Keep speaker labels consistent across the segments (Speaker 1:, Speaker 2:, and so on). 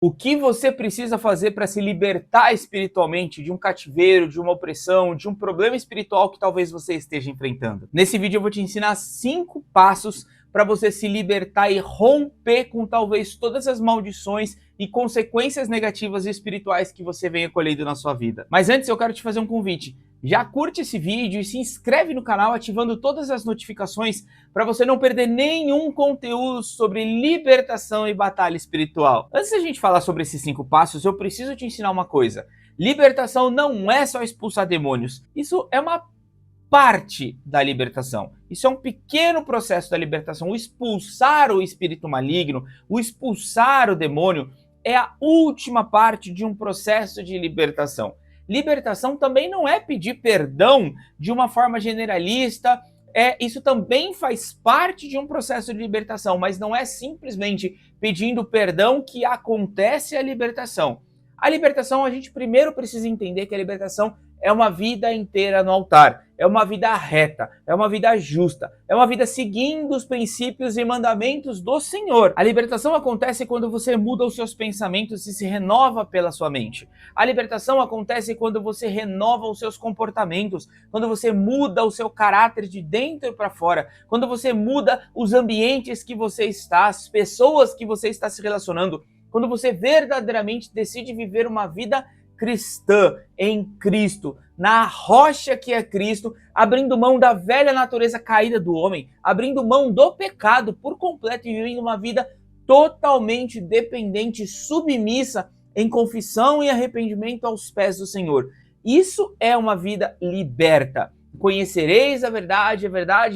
Speaker 1: O que você precisa fazer para se libertar espiritualmente de um cativeiro, de uma opressão, de um problema espiritual que talvez você esteja enfrentando? Nesse vídeo eu vou te ensinar 5 passos para você se libertar e romper com talvez todas as maldições e consequências negativas espirituais que você venha colhendo na sua vida. Mas antes eu quero te fazer um convite. Já curte esse vídeo e se inscreve no canal ativando todas as notificações para você não perder nenhum conteúdo sobre libertação e batalha espiritual. Antes da gente falar sobre esses 5 passos, eu preciso te ensinar uma coisa. Libertação não é só expulsar demônios. Isso é uma parte da libertação. Isso é um pequeno processo da libertação. O expulsar o espírito maligno, o expulsar o demônio, é a última parte de um processo de libertação. Libertação também não é pedir perdão de uma forma generalista, isso também faz parte de um processo de libertação, mas não é simplesmente pedindo perdão que acontece a libertação. A libertação, a gente primeiro precisa entender que a libertação é uma vida inteira no altar, é uma vida reta, é uma vida justa, é uma vida seguindo os princípios e mandamentos do Senhor. A libertação acontece quando você muda os seus pensamentos e se renova pela sua mente. A libertação acontece quando você renova os seus comportamentos, quando você muda o seu caráter de dentro para fora, quando você muda os ambientes que você está, as pessoas que você está se relacionando, quando você verdadeiramente decide viver uma vida cristã em Cristo, na rocha que é Cristo, abrindo mão da velha natureza caída do homem, abrindo mão do pecado por completo e vivendo uma vida totalmente dependente, submissa em confissão e arrependimento aos pés do Senhor. Isso é uma vida liberta. Conhecereis a verdade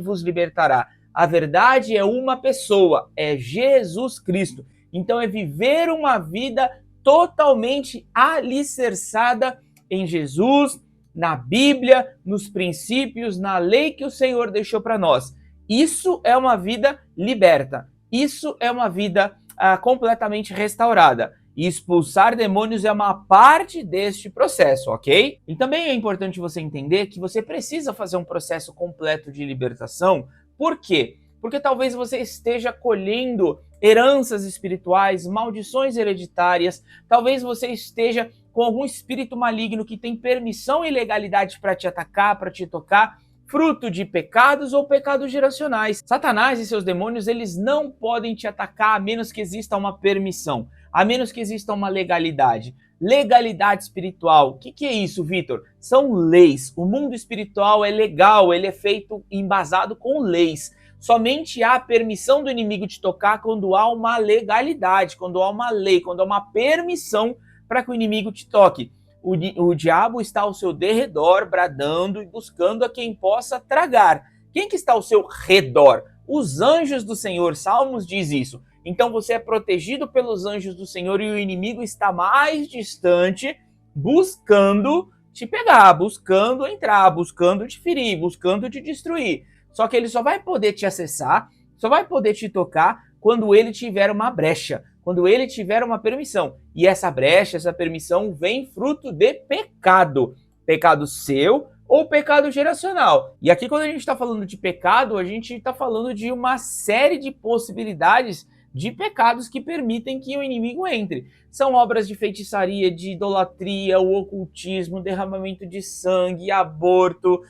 Speaker 1: vos libertará. A verdade é uma pessoa, é Jesus Cristo. Então é viver uma vida totalmente alicerçada em Jesus, na Bíblia, nos princípios, na lei que o Senhor deixou para nós. Isso é uma vida liberta. Isso é uma vida completamente restaurada. E expulsar demônios é uma parte deste processo, ok? E também é importante você entender que você precisa fazer um processo completo de libertação. Por quê? Porque talvez você esteja colhendo heranças espirituais, maldições hereditárias, talvez você esteja com algum espírito maligno que tem permissão e legalidade para te atacar, para te tocar, fruto de pecados ou pecados geracionais. Satanás e seus demônios, eles não podem te atacar a menos que exista uma permissão, a menos que exista uma legalidade. Legalidade espiritual. O que é isso, Vitor? São leis. O mundo espiritual é legal, ele é feito embasado com leis. Somente há permissão do inimigo te tocar quando há uma legalidade, quando há uma lei, quando há uma permissão para que o inimigo te toque. O diabo está ao seu derredor, bradando e buscando a quem possa tragar. Quem que está ao seu redor? Os anjos do Senhor. Salmos diz isso. Então você é protegido pelos anjos do Senhor e o inimigo está mais distante, buscando te pegar, buscando entrar, buscando te ferir, buscando te destruir. Só que ele só vai poder te acessar, só vai poder te tocar quando ele tiver uma brecha, quando ele tiver uma permissão. E essa brecha, essa permissão vem fruto de pecado. Pecado seu ou pecado geracional. E aqui quando a gente está falando de pecado, a gente está falando de uma série de possibilidades de pecados que permitem que o inimigo entre. São obras de feitiçaria, de idolatria, o ocultismo, derramamento de sangue, aborto,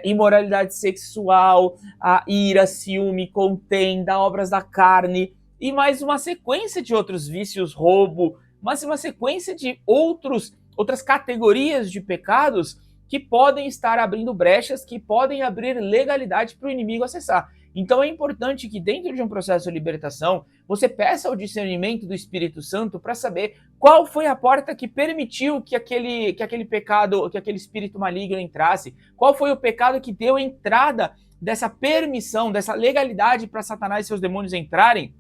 Speaker 1: imoralidade sexual, a ira, ciúme, contenda, obras da carne e mais uma sequência de outros vícios, roubo, mas uma sequência de outras categorias de pecados que podem estar abrindo brechas, que podem abrir legalidade para o inimigo acessar. Então é importante que dentro de um processo de libertação, você peça o discernimento do Espírito Santo para saber qual foi a porta que permitiu que aquele pecado, que aquele espírito maligno entrasse, qual foi o pecado que deu entrada dessa permissão, dessa legalidade para Satanás e seus demônios entrarem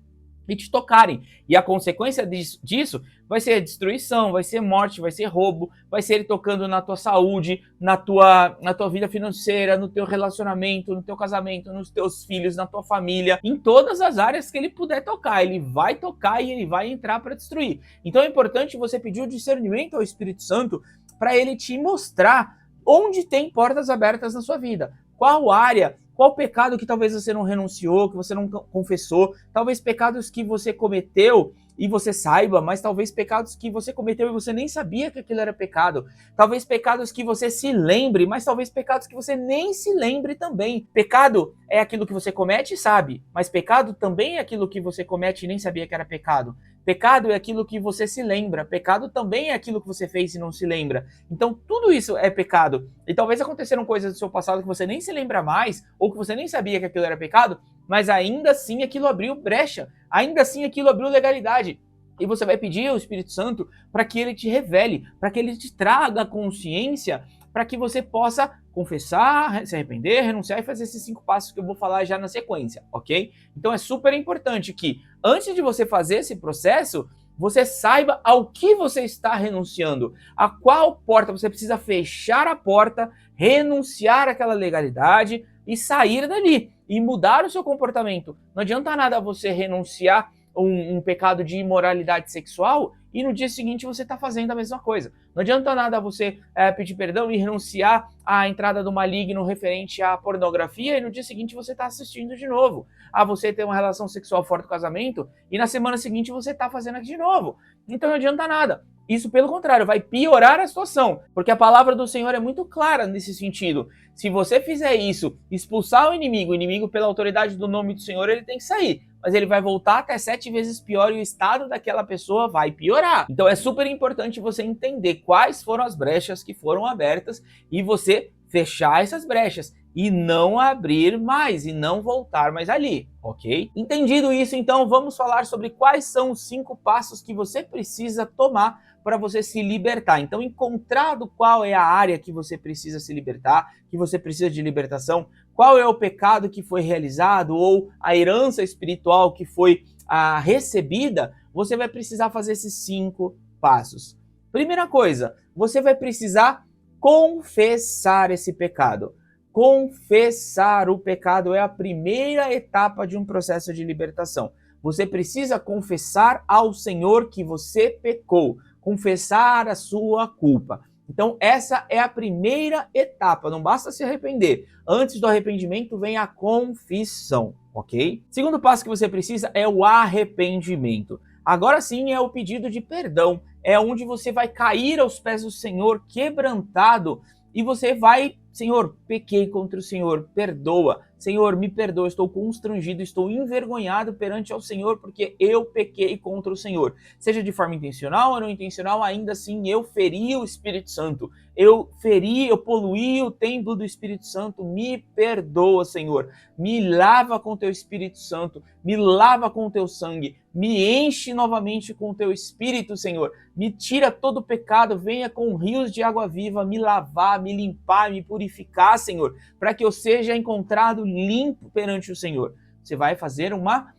Speaker 1: e te tocarem. E a consequência disso vai ser destruição, vai ser morte, vai ser roubo, vai ser ele tocando na tua saúde, na tua vida financeira, no teu relacionamento, no teu casamento, nos teus filhos, na tua família, em todas as áreas que ele puder tocar. Ele vai tocar e ele vai entrar para destruir. Então é importante você pedir o discernimento ao Espírito Santo para ele te mostrar onde tem portas abertas na sua vida. Qual área, qual pecado que talvez você não renunciou, que você não confessou, talvez pecados que você cometeu e você saiba, mas talvez pecados que você cometeu e você nem sabia que aquilo era pecado. Talvez pecados que você se lembre, mas talvez pecados que você nem se lembre também. Pecado é aquilo que você comete e sabe, mas pecado também é aquilo que você comete e nem sabia que era pecado. Pecado é aquilo que você se lembra. Pecado também é aquilo que você fez e não se lembra. Então, tudo isso é pecado. E talvez aconteceram coisas do seu passado que você nem se lembra mais, ou que você nem sabia que aquilo era pecado, mas ainda assim aquilo abriu brecha. Ainda assim aquilo abriu legalidade. E você vai pedir ao Espírito Santo para que ele te revele, para que ele te traga consciência, para que você possa confessar, se arrepender, renunciar e fazer esses 5 passos que eu vou falar já na sequência, ok? Então é super importante que, antes de você fazer esse processo, você saiba ao que você está renunciando, a qual porta você precisa fechar a porta, renunciar àquela legalidade e sair dali e mudar o seu comportamento. Não adianta nada você renunciar um pecado de imoralidade sexual e no dia seguinte você está fazendo a mesma coisa. Não adianta nada você pedir perdão e renunciar à entrada do maligno referente à pornografia e no dia seguinte você está assistindo de novo. Você ter uma relação sexual fora do casamento e na semana seguinte você está fazendo aqui de novo. Então não adianta nada. Isso, pelo contrário, vai piorar a situação, porque a palavra do Senhor é muito clara nesse sentido. Se você fizer isso, expulsar o inimigo pela autoridade do nome do Senhor, ele tem que sair. Mas ele vai voltar até 7 vezes pior e o estado daquela pessoa vai piorar. Então é super importante você entender quais foram as brechas que foram abertas e você fechar essas brechas e não abrir mais e não voltar mais ali, ok? Entendido isso, então vamos falar sobre quais são os 5 passos que você precisa tomar para você se libertar. Então, encontrado qual é a área que você precisa se libertar, que você precisa de libertação, qual é o pecado que foi realizado ou a herança espiritual que foi recebida, você vai precisar fazer esses 5 passos. Primeira coisa, você vai precisar confessar esse pecado. Confessar o pecado é a primeira etapa de um processo de libertação. Você precisa confessar ao Senhor que você pecou, confessar a sua culpa. Então essa é a primeira etapa, não basta se arrepender. Antes do arrependimento vem a confissão, ok? Segundo passo que você precisa é o arrependimento. Agora sim é o pedido de perdão, é onde você vai cair aos pés do Senhor quebrantado e você vai, Senhor, pequei contra o Senhor, perdoa. Senhor, me perdoa, estou constrangido, estou envergonhado perante ao Senhor porque eu pequei contra o Senhor. Seja de forma intencional ou não intencional, ainda assim eu feri o Espírito Santo. Eu poluí o templo do Espírito Santo. Me perdoa, Senhor. Me lava com teu Espírito Santo. Me lava com teu sangue. Me enche novamente com teu Espírito, Senhor. Me tira todo o pecado. Venha com rios de água viva me lavar, me limpar, me purificar, Senhor, para que eu seja encontrado limpo perante o Senhor. Você vai fazer uma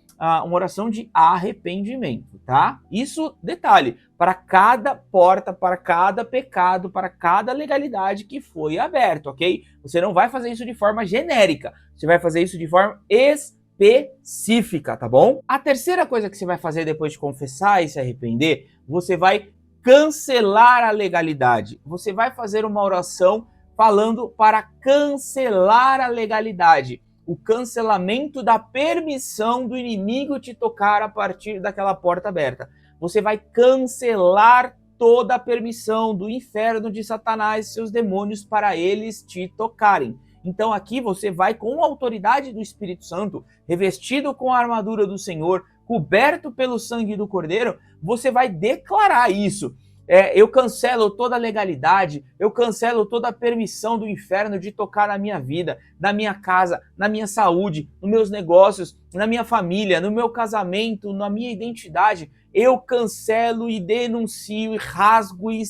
Speaker 1: oração de arrependimento, tá? Isso, detalhe, para cada porta, para cada pecado, para cada legalidade que foi aberta, ok? Você não vai fazer isso de forma genérica, você vai fazer isso de forma específica, tá bom? A terceira coisa que você vai fazer depois de confessar e se arrepender, você vai cancelar a legalidade. Você vai fazer uma oração falando para cancelar a legalidade, o cancelamento da permissão do inimigo te tocar a partir daquela porta aberta. Você vai cancelar toda a permissão do inferno, de Satanás e seus demônios para eles te tocarem. Então aqui você vai com a autoridade do Espírito Santo, revestido com a armadura do Senhor, coberto pelo sangue do Cordeiro, você vai declarar isso. Eu cancelo toda a legalidade, eu cancelo toda a permissão do inferno de tocar na minha vida, na minha casa, na minha saúde, nos meus negócios, na minha família, no meu casamento, na minha identidade. Eu cancelo e denuncio e rasgo e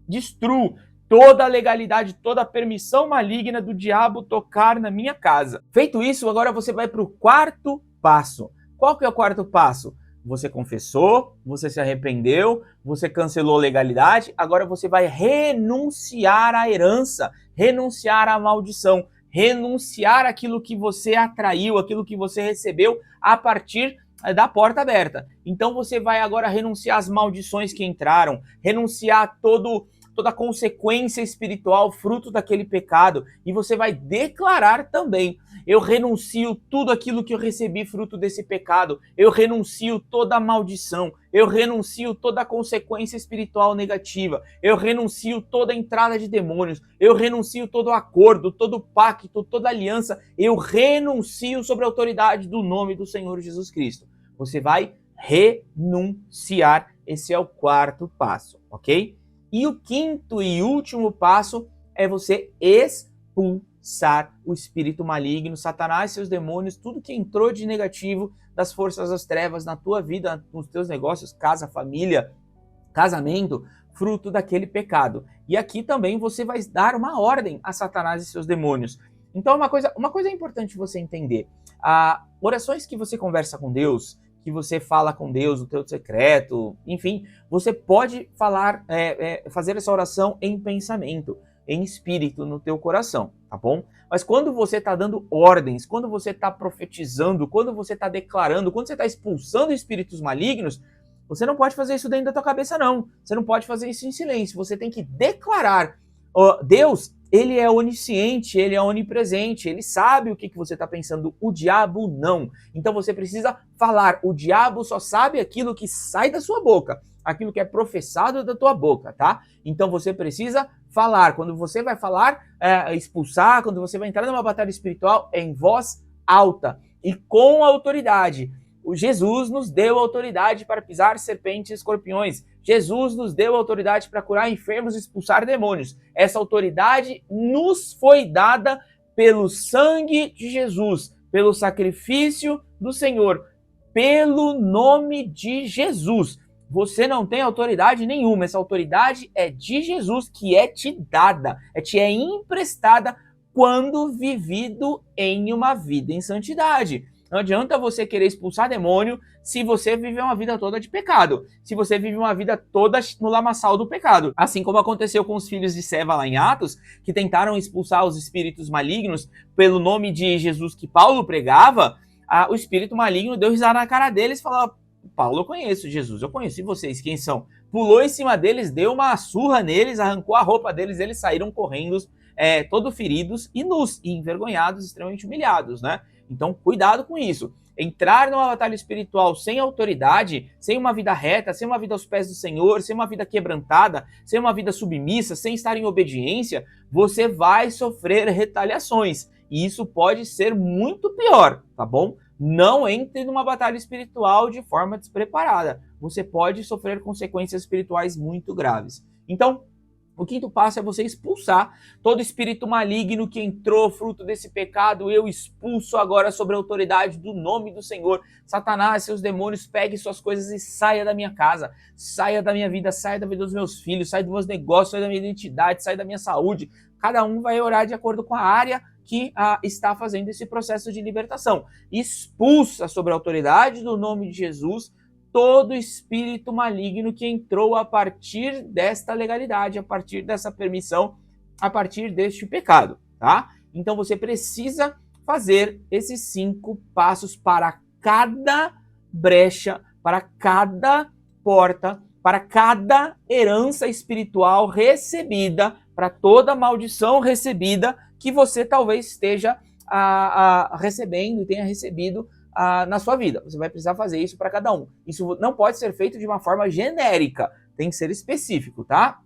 Speaker 1: destruo toda a legalidade, toda a permissão maligna do diabo tocar na minha casa. Feito isso, agora você vai para o 4º passo. Qual que é o 4º passo? Você confessou, você se arrependeu, você cancelou a legalidade, agora você vai renunciar à herança, renunciar à maldição, renunciar àquilo que você atraiu, aquilo que você recebeu a partir da porta aberta. Então você vai agora renunciar às maldições que entraram, renunciar a todo toda consequência espiritual fruto daquele pecado, e você vai declarar também: eu renuncio tudo aquilo que eu recebi fruto desse pecado, eu renuncio toda a maldição, eu renuncio toda a consequência espiritual negativa, eu renuncio toda a entrada de demônios, eu renuncio todo acordo, todo pacto, toda aliança, eu renuncio sobre a autoridade do nome do Senhor Jesus Cristo. Você vai renunciar, esse é o quarto passo, ok? E o quinto e último passo é você expulsar o espírito maligno, Satanás, seus demônios, tudo que entrou de negativo das forças das trevas na tua vida, nos teus negócios, casa, família, casamento, fruto daquele pecado. E aqui também você vai dar uma ordem a Satanás e seus demônios. Então uma coisa importante você entender, orações que você conversa com Deus, que você fala com Deus, o teu secreto, enfim, você pode falar, fazer essa oração em pensamento, em espírito, no teu coração, tá bom? Mas quando você está dando ordens, quando você está profetizando, quando você está declarando, quando você está expulsando espíritos malignos, você não pode fazer isso dentro da tua cabeça, não. Você não pode fazer isso em silêncio, você tem que declarar. Deus, ele é onisciente, ele é onipresente, ele sabe o que você está pensando, o diabo não. Então você precisa falar, o diabo só sabe aquilo que sai da sua boca, aquilo que é professado da tua boca, tá? Então você precisa falar, quando você vai falar, expulsar, quando você vai entrar numa batalha espiritual, é em voz alta e com autoridade. O Jesus nos deu autoridade para pisar serpentes e escorpiões. Jesus nos deu autoridade para curar enfermos e expulsar demônios. Essa autoridade nos foi dada pelo sangue de Jesus, pelo sacrifício do Senhor, pelo nome de Jesus. Você não tem autoridade nenhuma, essa autoridade é de Jesus, que é te dada, te é emprestada quando vivido em uma vida em santidade. Não adianta você querer expulsar demônio se você vive uma vida toda de pecado, se você vive uma vida toda no lamaçal do pecado. Assim como aconteceu com os filhos de Seva lá em Atos, que tentaram expulsar os espíritos malignos pelo nome de Jesus que Paulo pregava, o espírito maligno deu risada na cara deles e falou: Paulo, eu conheço Jesus, eu conheço, e vocês quem são? Pulou em cima deles, deu uma surra neles, arrancou a roupa deles, eles saíram correndo, todo feridos e nus, e envergonhados, extremamente humilhados, né? Então, cuidado com isso. Entrar numa batalha espiritual sem autoridade, sem uma vida reta, sem uma vida aos pés do Senhor, sem uma vida quebrantada, sem uma vida submissa, sem estar em obediência, você vai sofrer retaliações. E isso pode ser muito pior, tá bom? Não entre numa batalha espiritual de forma despreparada. Você pode sofrer consequências espirituais muito graves. Então, o quinto passo é você expulsar todo espírito maligno que entrou fruto desse pecado. Eu expulso agora sobre a autoridade do nome do Senhor. Satanás, seus demônios, pegue suas coisas e saia da minha casa, saia da minha vida, saia da vida dos meus filhos, saia dos meus negócios, saia da minha identidade, saia da minha saúde. Cada um vai orar de acordo com a área que está fazendo esse processo de libertação. Expulsa sobre a autoridade do nome de Jesus todo espírito maligno que entrou a partir desta legalidade, a partir dessa permissão, a partir deste pecado, tá? Então você precisa fazer esses 5 passos para cada brecha, para cada porta, para cada herança espiritual recebida, para toda maldição recebida que você talvez esteja recebendo e tenha recebido na sua vida. Você vai precisar fazer isso para cada um. Isso não pode ser feito de uma forma genérica, tem que ser específico, tá?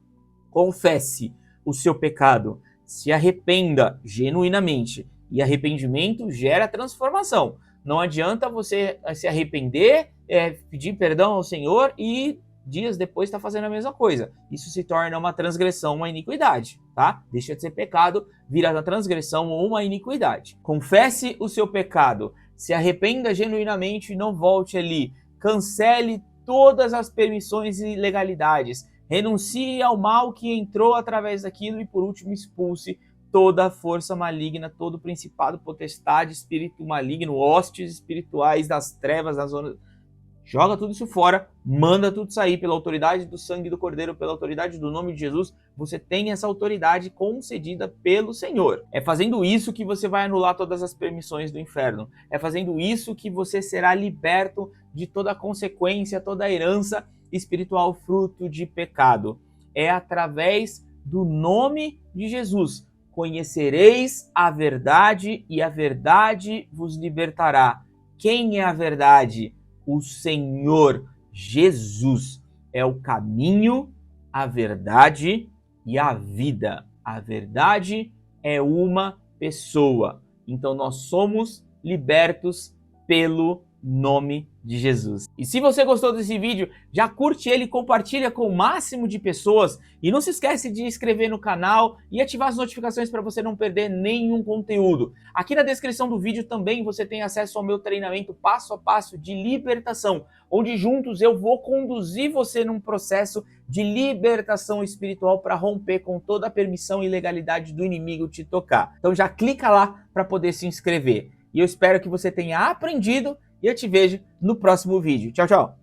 Speaker 1: Confesse o seu pecado, se arrependa genuinamente, e arrependimento gera transformação. Não adianta você se arrepender, pedir perdão ao Senhor e dias depois está fazendo a mesma coisa. Isso se torna uma transgressão, uma iniquidade, tá? Deixa de ser pecado, vira uma transgressão ou uma iniquidade. Confesse o seu pecado, se arrependa genuinamente e não volte ali. Cancele todas as permissões e ilegalidades. Renuncie ao mal que entrou através daquilo e, por último, expulse toda a força maligna, todo principado, potestade, espírito maligno, hostes espirituais das trevas, das zonas. Joga tudo isso fora, manda tudo sair pela autoridade do sangue do Cordeiro, pela autoridade do nome de Jesus. Você tem essa autoridade concedida pelo Senhor. É fazendo isso que você vai anular todas as permissões do inferno. É fazendo isso que você será liberto de toda a consequência, toda a herança espiritual fruto de pecado. é através do nome de Jesus. Conhecereis a verdade e a verdade vos libertará. Quem é a verdade? O Senhor Jesus é o caminho, a verdade e a vida. A verdade é uma pessoa. Então nós somos libertos pelo nome de Jesus. E se você gostou desse vídeo, já curte ele, compartilha com o máximo de pessoas e não se esquece de se inscrever no canal e ativar as notificações para você não perder nenhum conteúdo. Aqui na descrição do vídeo também você tem acesso ao meu treinamento passo a passo de libertação, onde juntos eu vou conduzir você num processo de libertação espiritual para romper com toda a permissão e ilegalidade do inimigo te tocar. Então já clica lá para poder se inscrever. E eu espero que você tenha aprendido e eu te vejo no próximo vídeo. Tchau, tchau!